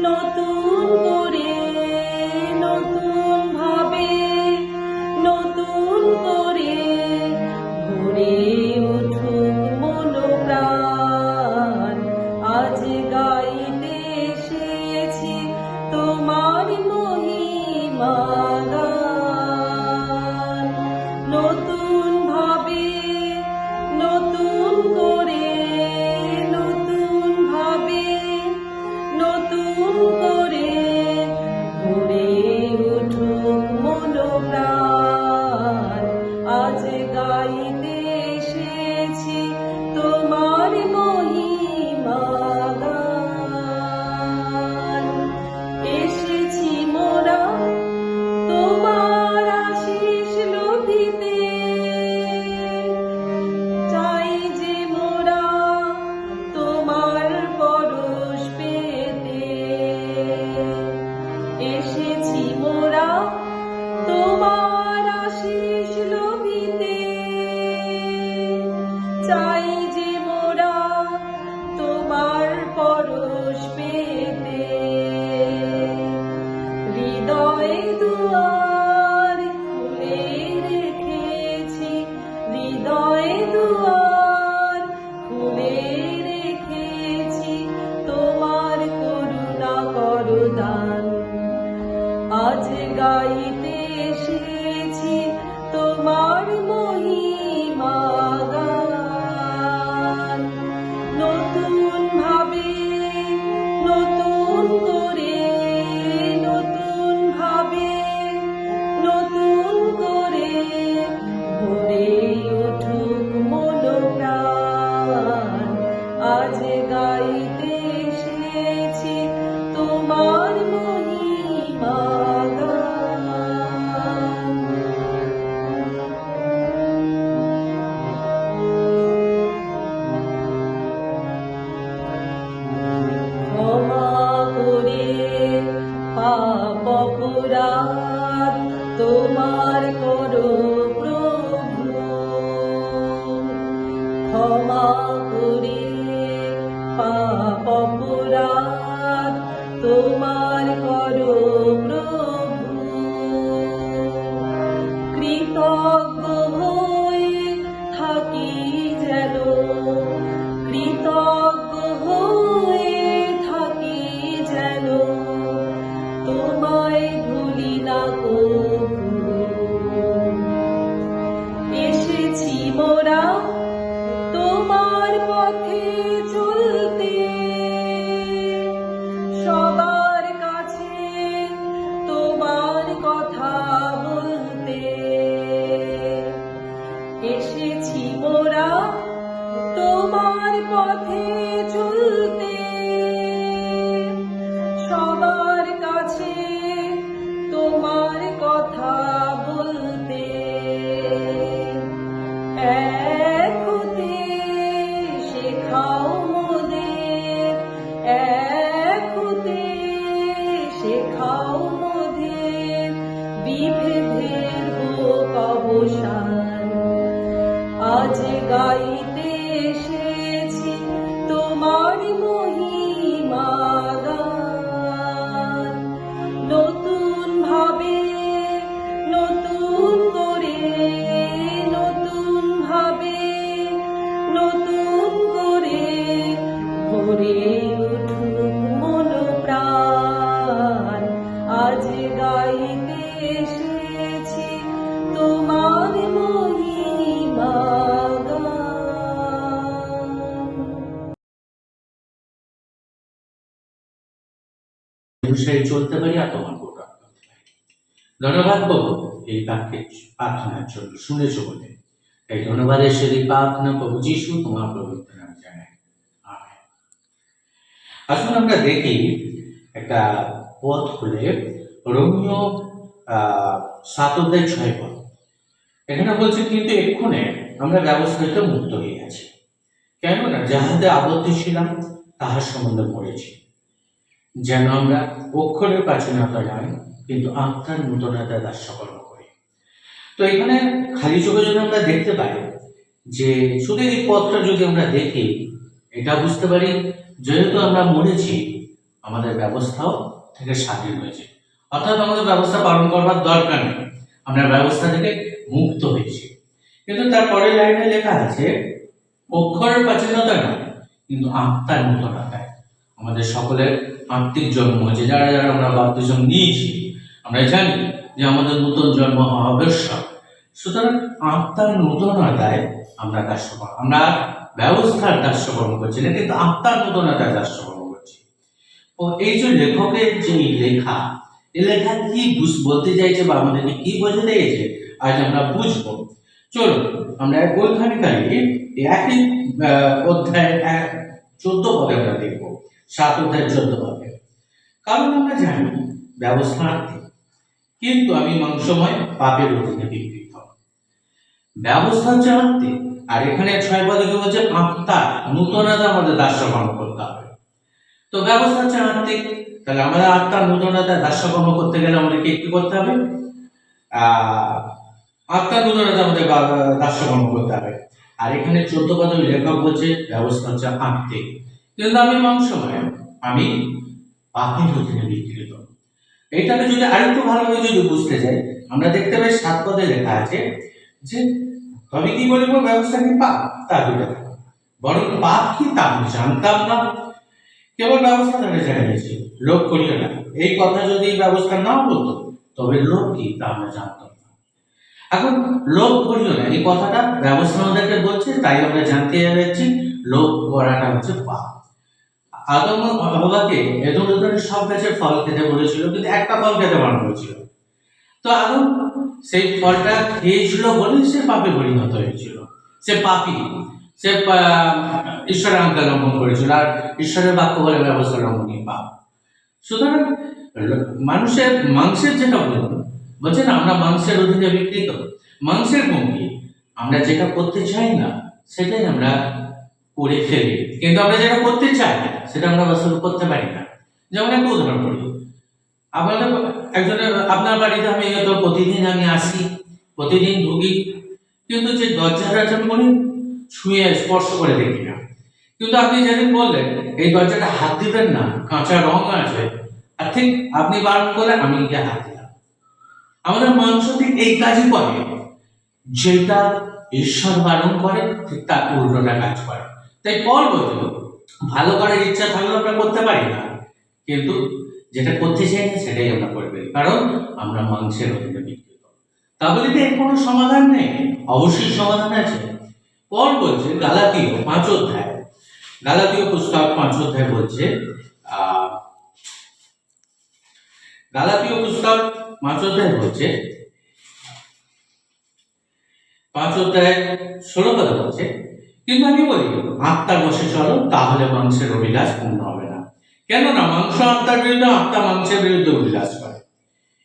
নতুন করে নতুন ভাবে নতুন করে ভরে উঠুক মন প্রাণ। আজ গাইতে এসেছি তোমার মহিমা গান। নতুন ভাবে নতুন করে নতুন ভাবে নতুন করে ভরে উঠুক মন প্রাণ। আজ গাইতে এসেছি তোমার মহিমা গান। এসেছি মোরা তোমার আশিস লভিতে, চাই যে মোরা তোমার পরশ পেতে। এসেছি মোরা তোমার আশিস লভিতে, চাই যে মোরা তোমার পরশ পেতে। হৃদয় দুয়ার খুলে রেখেছি, হৃদয় দুয়ার খুলে রেখেছি, তোমার করুণা করো দান। আজ গাইতে এসেছি তোমার মহিমা গান। নতুন ভাবে নতুন করে নতুন ভাবে নতুন করে ভরে উঠুক মন প্রাণ। আজ গাইতে এসেছি তোমার মহিমা গান। ক্ষমা করে পাপ অপরাধ তোমার করো প্রভু। ক্ষমা করে পাপ অপরাধ তোমার করো প্রভু। কৃতজ্ঞ হয়ে থাকি যেন, কৃতজ্ঞ হয়ে থাকি যেন, তোমায় ভুলি না কভু। এসেছি মোরা তোমার পথে চলতে, সবার কাছে তোমার কথা বলতে। এসেছি মোরা তোমার পথে চলতে, সবার কাছে তোমার কথা বলতে। এক হতে শেখাও মোদের, এক হতে শেখাও মোদের, বিভেদের হোক অবসান। আজ গাইতে এসেছি তোমার মহিমা গান। নতুন ভাবে নতুন করে নতুন ভাবে নতুন করে ভরে উঠুক মন প্রাণ। আজ গাইতে এসেছি তোমার মহিমা গান। অনুসারে চলতে পারি আর তোমার প্রোগ্রাম করতে পারি। ধন্যবাদ প্রভু এই প্রার্থনার জন্য, শুনেছ বলে। এই ধন্যবাদের সেই প্রার্থনা প্রভু যিশু তোমার পবিত্র নামে জানাই, আমেন। আসুন আমরা দেখি একটা পথ খুলে রোমীয় 7:6 এখানে বলছে, কিন্তু এক্ষণে আমরা ব্যবস্থা হইতে মুক্ত হয়ে গেছি, কেননা যাহাতে আবদ্ধ ছিলাম তাহার সম্বন্ধে মরেছি, যেন আমরা অক্ষরের প্রাচীনতা নয় কিন্তু আত্মার নূতনতা দাস্যকর্ম করি। তো এখানে খালি চোখে যদি আমরা দেখতে পাই যে শুধু এই পথটা যদি আমরা দেখি, এটা বুঝতে পারি যেহেতু আমরা মরেছি, আমাদের ব্যবস্থাও থেকে স্বাধীন হয়েছে, অর্থাৎ আমাদের ব্যবস্থা পালন করবার দরকার নেই, আমরা ব্যবস্থা থেকে মুক্ত হয়েছি। কিন্তু তার পরের লাইনে লেখা আছে, অক্ষরের প্রাচীনতা নয় কিন্তু আত্মার নূতনতায়। আমাদের সকলের আত্মিক জন্ম হয়েছে, যারা যারা আমরা বাপ্তিস্ম নিয়েছি আমরা জানি যে আমাদের নূতন জন্ম হওয়া আবশ্যক। সুতরাং আত্মার নূতনতায় আমরা দাস্যকর্ম, আমরা ব্যবস্থার দাস্যকর্ম করছি না, কিন্তু আত্মার নূতনতায় দাস্যকর্ম করছি। ও এই যে লেখকের যে লেখা, এই লেখা কি বলতে চাইছে বা আমাদেরকে কি বোঝাতে চাইছে আজ আমরা বুঝবো। চলো আমরা ওইখানকারই একই অধ্যায়ের 14 পদে আমরা দেখবো, 7 অধ্যায় 14 পদে। কারণ আমরা জানি ব্যবস্থা আত্মিক, কিন্তু আমি মাংসময় পাপের অধীনে বিকৃত। ব্যবস্থা হচ্ছে আত্মিক, আর এখানে 6 পদে কি বলছে, আত্মা নূতনতা আমাদের দাস্যকর্ম করতে হবে। তো ব্যবস্থা হচ্ছে আত্মিক, তাহলে আমাদের আত্মার নূতনতা দাস্যকর্ম করতে গেলে আমাদেরকে কি করতে হবে, আত্মার নূতনতা আমাদের দাস্যকর্ম করতে হবে। আর এখানে 14 পদে লেখক বলছে ব্যবস্থা হচ্ছে আত্মিক, কিন্তু আমি মাংসময়, আমি পাপের অধীনে বিকৃত। এইটাকে যদি আরেকটু ভালোভাবে যদি বুঝতে যাই, আমরা দেখতে পাই 7 পদে লেখা আছে যে তবে কি বলিব, ব্যবস্থা কি পাপ তা দুটো, বরং পাপ কি তা আমি জানতাম না, কেবল ব্যবস্থা দ্বারা জানিয়েছি, লোক করিও না। এই কথা যদি ব্যবস্থা না বলতো তবে লোক কি তা আমরা জানতাম না। এখন লোক করিও না এই কথাটা ব্যবস্থা আমাদেরকে বলছে, তাই আমরা জানতে যাচ্ছি লোক করাটা হচ্ছে পাপ। আদম ও হাওয়াকে এদম উদ্যানের সব গাছের ফল খেতে বলেছিল, কিন্তু একটা ফল খেতে বারণ করেছিল। তো আদম সেই ফলটা খেয়েছিল বলেই সে পাপে পরিণত হয়েছিল, সে পাপী, সে ঈশ্বরের আজ্ঞা লঙ্ঘন করেছিল, আর ঈশ্বরের বাক্য বলে ব্যবস্থা লঙ্ঘনই পাপ। সুতরাং মানুষের মাংসের যেটা বলছে না, আমরা মাংসের অধীনে বিকৃত, মাংসের ভঙ্গি, আমরা যেটা করতে চাই না সেটাই আমরা করে ফেলি, কিন্তু আমরা যেটা করতে চাই সেটা আমরা বাস্তবে করতে পারি না। যেমন একটা উদাহরণ করি, আমাদের একজনের, আপনার বাড়িতে আমি তো প্রতিদিন আমি আসি, প্রতিদিন ঢুকি, কিন্তু যে দরজাটা আমি বলি ছুঁয়ে স্পর্শ করে দেখি না। কিন্তু আপনি যেদিন বললেন এই দরজাটা হাত দিবেন না, কাঁচা রং আছে, আর ঠিক আপনি বারণ করলেন, আমি গিয়ে হাত দিলাম। আমাদের মাংস ঠিক এই কাজই করে, যেটা ঈশ্বর বারণ করে ঠিক তার উল্টোটা কাজ করে। তাই পল বলছিল ভালো করার ইচ্ছা থাকলেও আমরা করতে পারি না, কিন্তু যেটা করতে চাই না সেটাই আমরা করে ফেলি, কারণ আমরা মাংসের অধীনে বিকৃত। তাহলে কি এর কোনো সমাধান নেই? অবশ্যই সমাধান আছে। পল বলছে গালাতীয় 5 অধ্যায়, গালাতীয় পুস্তক 5 অধ্যায় বলছে, গালাতীয় পুস্তক 5 অধ্যায় বলছে, 5 অধ্যায় 16 পদে বলছে, কিন্তু আমি বলি আত্মার বশে চলো, তাহলে মাংসের অভিলাষ পূর্ণ হবে না। কেননা মাংস আত্মার বিরুদ্ধে, আত্মা মাংসের বিরুদ্ধে অভিলাষ করে,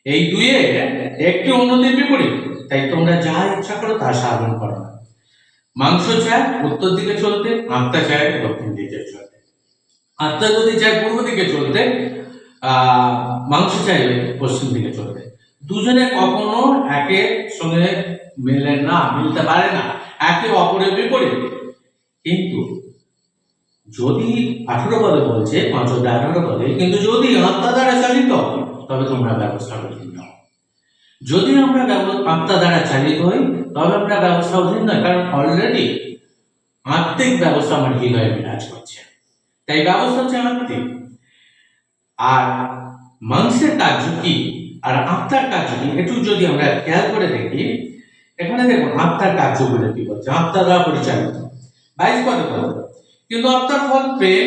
এই দুয়ে একটি অন্যটির বিপরীত। তাই তোমরা যা ইচ্ছা করো তা সাধন করো না। মাংস চায় উত্তর দিকে চলতে, আত্মা চায় দক্ষিণ দিকে চলতে। আত্মা যদি চায় পূর্ব দিকে চলতে, মাংস চাইবে পশ্চিম দিকে চলতে। দুজনে কখনো একে সঙ্গে মেলে না, মিলতে পারে না, একে অপরের বিপরীত। কিন্তু যদি 18 পদে বলছে, 5 অধ্যায় 18 পদে, কিন্তু যদি আত্মা দ্বারা চালিত তবে তোমরা ব্যবস্থা অধীন নাও। যদি আমরা আত্মা দ্বারা চালিত হই তবে আমরা ব্যবস্থা অধীন নয়, কারণ অলরেডি আত্মিক ব্যবস্থা আমার হৃদয়ে বিরাজ করছে। তাই ব্যবস্থা হচ্ছে আত্মিক। আর মাংসের কার্য কি আর আত্মার কার্য কি, একটু যদি আমরা খেয়াল করে দেখি, এখানে দেখুন আত্মার কার্যগুলো কি বলছে, আত্মা দ্বারা পরিচালিত 22 পদে বলছে, কিন্তু আত্মার ফল প্রেম,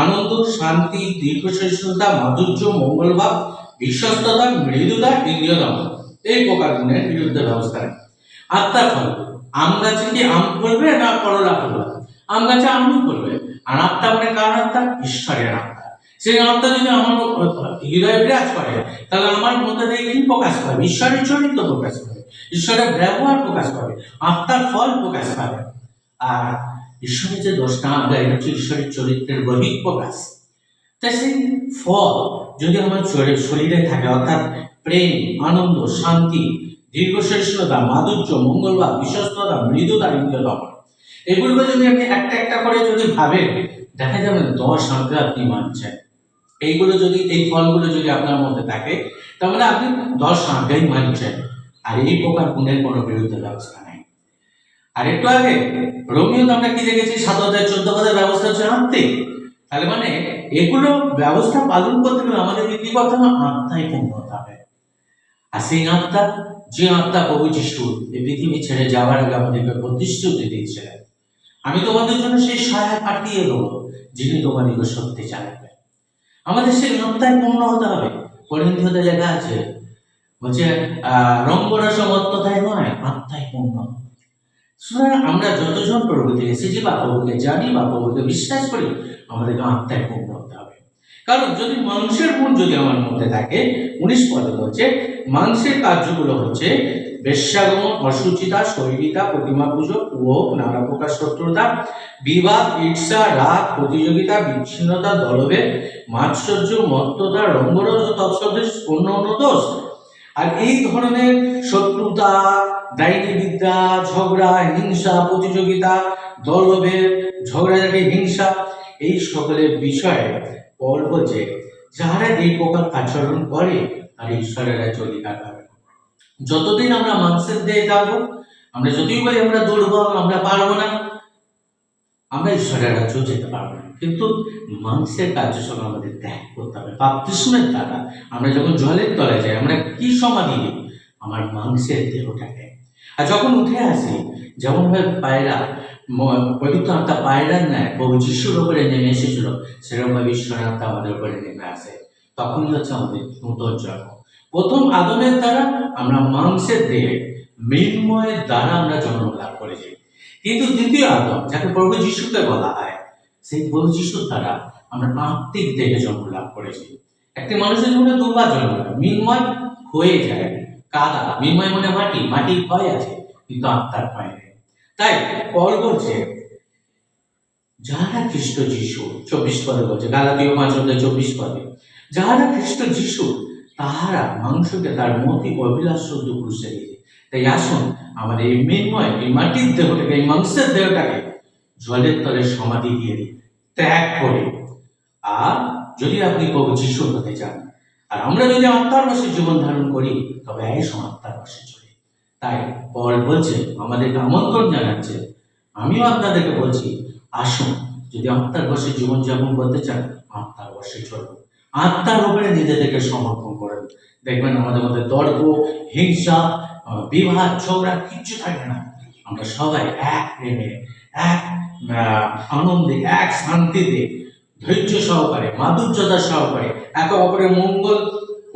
আনন্দ, শান্তি, দীর্ঘসহিষ্ণুতা, মাধুর্য, মঙ্গলভাব, বিশ্বস্ততা, মৃদুতা, ইন্দ্রিয় দমন, এই প্রকার গুণের বিরুদ্ধে ব্যবস্থা নেই। আত্মার ফল, আম গাছে কি আম ফলবে না করলা ফলবে? আম গাছে আম ফলবে। আর আত্মা মানে কার আত্মা? ঈশ্বরের আত্মা। সেই আত্মা যদি আমার হৃদয়ে বিরাজ করে তাহলে আমার মধ্যে দিয়ে কি প্রকাশ পাবে? ঈশ্বরের চরিত্র প্রকাশ পাবে, ঈশ্বরের ব্যবহার প্রকাশ পাবে, আত্মার ফল প্রকাশ পাবে। আর ঈশ্বরের যে 10টা আজ্ঞা, এটা হচ্ছে ঈশ্বরের চরিত্রের বহিঃ প্রকাশ। তাই সেই ফল যদি আমার শরীরে থাকে, অর্থাৎ প্রেম, আনন্দ, শান্তি, দীর্ঘসহিষ্ণুতা, মাধুর্য, মঙ্গলভাব, বিশ্বস্ততা, মৃদুতা, ইন্দ্রিয় দমন, এগুলোকে যদি আপনি একটা একটা করে যদি ভাবেন, দেখা যাবে 10 আজ্ঞা আপনি মানছেন। এইগুলো যদি, এই ফলগুলো যদি আপনার মধ্যে থাকে, তার মানে আপনি 10 আজ্ঞাই মানছেন, আর এই প্রকার গুণের কোনো বিরুদ্ধে ব্যবস্থা নাই। আর একটু আগে রোমিওতে আমরা কি দেখেছি, 7 অধ্যায় 14 পদের ব্যবস্থা হচ্ছে আত্মিক। তাহলে মানে এগুলো ব্যবস্থা পালন করতে গেলে আমাদের কি করতে হবে? আত্মায় পূর্ণ হতে হবে। আর সেই আত্মা, যে আত্মা প্রভু যিশু এই পৃথিবী ছেড়ে যাওয়ার আগে আমাদেরকে প্রতিশ্রুতি দিয়েছিলেন, আমি তোমাদের জন্য সেই সহায় পাঠিয়ে দেবো, যিনি তোমাদেরকে সত্যি চালাবেন। আমাদের সেই আত্মায় পূর্ণ হতে হবে। করিন্থীয়তে লেখা আছে, বলছে রঙ্গরসমত্বতায় নয়, আত্মায় পূর্ণ। সুতরাং আমরা যতজন প্রভুতে এসেছি বা প্রভুকে জানি বা প্রভুকে বিশ্বাস করি, আমাদেরকে আত্মায় পূর্ণ হতে হবে। কারণ যদি মাংসের গুণ যদি আমার মধ্যে থাকে, 19 পদে বলছে মাংসের কার্যগুলো হচ্ছে বেশ্যাগমন, অসুচিতা, শৈলিতা, প্রতিমা পুজো, কুয়োগ, নানা প্রকার শত্রুতা, বিবাদ, ঈর্ষা, রাগ, প্রতিযোগিতা, বিচ্ছিন্নতা, দলভেদ, মাৎসর্য, মত্ততা, রঙ্গরস ও তৎসদৃশ অন্য অন্য দোষ। আর এই ধরনের শত্রুতা, ডাইনি বিদ্যা, ঝগড়া, হিংসা, প্রতিযোগিতা, দলভেদ, ঝগড়াঝাটি, হিংসা, এই সকলের বিষয়ে পল বলছে যারা এই প্রকার আচরণ করে আর ঈশ্বরের রাজ্য অধিকার পাবে। যতদিন আমরা মাংসের দেহে থাকবো, আমরা যতই বলি আমরা দুর্বল, আমরা পারবো না, আমরা ঈশ্বরের রাজ্য যেতে পারবো না। কিন্তু মাংসের কার্যক্রম আমাদের ত্যাগ করতে হবে। বাপ্তিস্মের দ্বারা আমরা যখন জলের তলায় যাই, আমরা কি সমাধি দিই? আমার মাংসের দেহটাকে। আর যখন উঠে আসি, যেমন ভাবে পায়রা, পবিত্র আত্মা পায়রার ন্যায় প্রভু যিশুর উপরে নেমে এসেছিল, সেরকম ভাবে ঈশ্বরের আত্মা আমাদের উপরে নেমে আসে। তখনই হচ্ছে আমাদের নূতন জন্ম। প্রথম আদমের দ্বারা আমরা মাংসের দেহে, মৃন্ময়ের দ্বারা আমরা জন্ম লাভ করেছি। কিন্তু দ্বিতীয় আদম, যাকে প্রভু যিশুকে বলা হয়, সেই প্রভু যিশুর দ্বারা আমরা আত্মিক দেহে জন্ম লাভ করেছি। একটি মানুষের জীবনে দুবার জন্ম হয়, মৃন্ময় হয়ে যায় কাদা, মৃন্ময় মানে মাটি, মাটির ক্ষয় আছে, কিন্তু আত্মার ক্ষয় নেই। তাই পল বলছে যাহারা খ্রিস্ট যিশু, 24 পদে বলছে, গালাতীয় 5 অধ্যায় 24 পদে, যাহারা খ্রিস্ট যিশু তাহারা মাংসকে তার মতি অভিলাষ শুদ্ধ ক্রুশে দিয়েছে। তাই আসুন আমাদের এই মৃন্ময়, এই মাটির দেহটাকে, এই মাংসের দেহটাকে জলের তলে সমাধি দিয়ে দিই, ত্যাগ করে। আর যদি আপনি প্রভু যিশু হতে চান, আর আমরা যদি আত্মার বশে জীবন ধারণ করি, তবে এই আত্মার বশে চলি। তাই পল বলছে, আমাদেরকে আমন্ত্রণ জানাচ্ছে, আমিও আপনাদেরকে বলছি, আসুন যদি আত্মার বশে জীবন যাপন করতে চান, আত্মার বশে চলুন, আত্মার উপরে নিজেদেরকে সমর্পণ করেন। দেখবেন আমাদের মধ্যে দর্প, হিংসা, বিবাদ, ঝগড়া কিচ্ছু থাকে না। আমরা সবাই এক প্রেমে, এক আনন্দে, এক শান্তিতে, ধৈর্য সহকারে, মাধুর্যতা সহকারে, একে অপরের মঙ্গল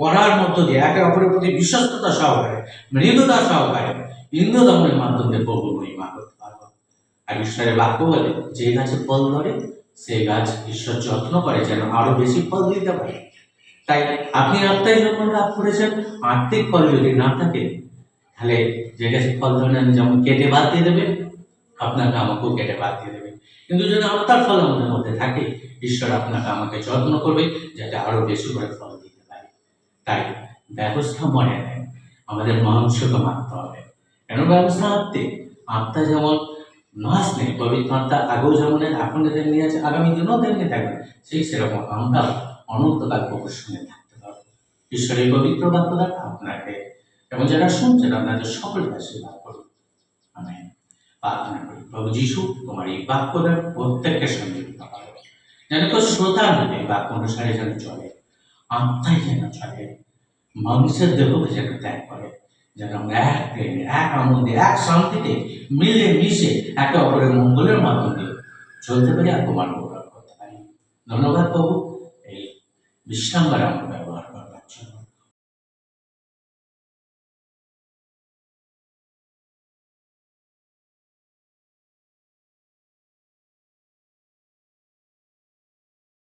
করার মধ্য দিয়ে, একে অপরের প্রতি বিশ্বস্ততা সহকারে, মৃদুতা সহকারে, ইন্দ্রদমনের মাধ্যমে প্রভু মহিমা করতে পারবো। আর ঈশ্বরের বাক্য বলে, যে গাছে ফল ধরে সেই গাছ ঈশ্বর যত্ন করে যেন আরো বেশি ফল দিতে পারে। তাই আপনি আত্মায় জন্ম লাভ করেছেন, আত্মিক ফল যদি না থাকে, তাহলে যে গাছে ফল ধরে না, যেমন কেটে বাদ দিয়ে দেবে, আপনাকে আমাকেও কেটে বাদ দিয়ে দেবে। কিন্তু যদি আত্মার ফল আমাদের মধ্যে থাকে, ঈশ্বর আপনাকে আমাকে যত্ন করবে যাতে আরো বেশি করে ফল দিতে পারে। তাই ব্যবস্থা মনে নেয়, আমাদের মাংসকে মারতে হবে। কেন ব্যবস্থা আত্মে? আত্মা যেমন নাশ নেই, পবিত্র আত্মা আগেও যেমন এখন তেমনি আছে, আগামী দিনও তেমনি থাকবে, সেই সেরকম আমরা অনন্তকাল প্রভুর সঙ্গে থাকতে পারবো। ঈশ্বরের পবিত্র বাক্যটা আপনাকে এবং যারা শুনছেন আপনাদের সকলকে আশীর্বাদ করুন। আমি প্রার্থনা করি, প্রভু যিশু তোমার এই বাক্যটা প্রত্যেকের সঙ্গে যেন তো শ্রোতা নেবে, বাক্য অনুসারে যেন চলে, আত্মায় যেন চলে, মানুষের দেহকে যেন ত্যাগ করে, যেন আমরা এক প্রেমে, এক আনন্দে, এক শান্তিতে মিলে মিশে একে অপরের মঙ্গলের মাধ্যমে চলতে পারি আর তোমার উপকার করতে পারি। ধন্যবাদ প্রভু, এই বিশ্রামবার আমরা